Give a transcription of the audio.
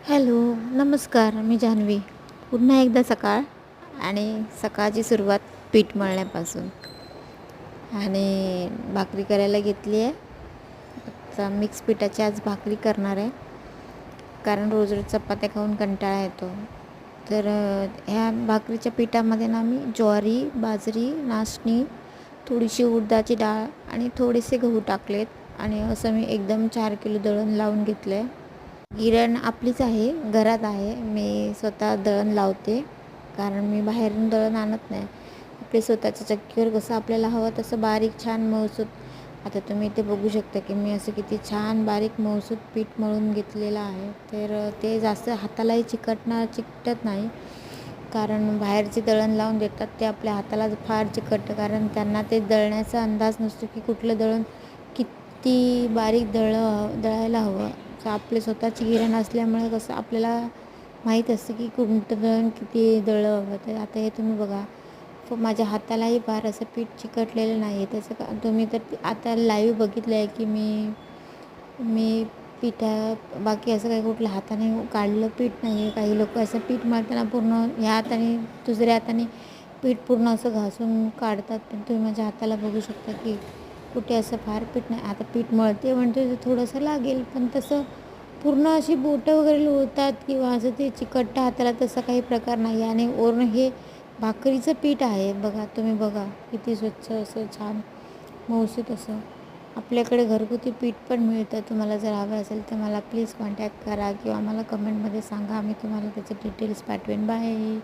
Hello, नमस्कार. मी जान्हवी. पुन्हा एकदा सकाळ आणि सकाळची सुरुवात पीठ मळण्यापासून आणि भाकरी करायला घेतली आहे. आता मिक्स पिठाची आज भाकरी करणार आहे, कारण रोज रोज चपात्या खाऊन कंटाळा येतो. तर ह्या भाकरीच्या पिठामध्ये ना मी ज्वारी, बाजरी, नाचणी, थोडीशी उडदाची डाळ आणि थोडेसे गहू टाकलेत आणि असं मी एकदम 4 किलो दळण लावून घेतलं आहे. गिरण आपलीच आहे, घरात आहे. मी स्वतः दळण लावते, कारण मी बाहेरून दळण आणत नाही. आपले स्वतःच्या चक्कीवर कसं आपल्याला हवं तसं बारीक छान मऊसूत. आता तुम्ही इथे बघू शकता की मी असं किती छान बारीक मऊसूत पीठ मळून घेतलेलं आहे. तर ते जास्त हातालाही चिकटत नाही, कारण बाहेरचे दळण लावून देतात ते आपल्या हाताला फार चिकटतं, कारण त्यांना ते दळण्याचा अंदाज नसतो की कुठलं दळण किती बारीक दळायला हवं. तर आपले स्वतःची गिरण असल्यामुळे कसं आपल्याला माहीत असतं की कोणतं दळण किती दळलं हवं. तर आता हे तुम्ही बघा, माझ्या हातालाही फार असं पीठ चिकटलेलं नाही आहे. त्याचं तुम्ही तर आता लाईव्ह बघितलं आहे की मी मी बाकी असं काही कुठलं हाताने काढलं पीठ नाही आहे. काही लोक असं पीठ मळताना पूर्ण ह्या हाताने दुसऱ्या हाताने पीठ पूर्ण असं घासून काढतात. पण तुम्ही माझ्या हाताला बघू शकता की कुठे असं फार पीठ नाही. आता पीठ मळते म्हणते तर थोडंसं लागेल, पण तसं पूर्ण अशी बोटं वगैरे लोळतात किंवा असं ते चिकटतं हाताला, तसा काही प्रकार नाही आहे. आणि वरून हे भाकरीचं पीठ आहे बघा, तुम्ही बघा किती स्वच्छ असं छान मऊसूत असं. आपल्याकडे घरगुती पीठ पण मिळतं. तुम्हाला जर हवं असेल तर मला प्लीज कॉन्टॅक्ट करा किंवा मला कमेंटमध्ये सांगा. मी तुम्हाला त्याचे डिटेल्स पाठवेन. बाय.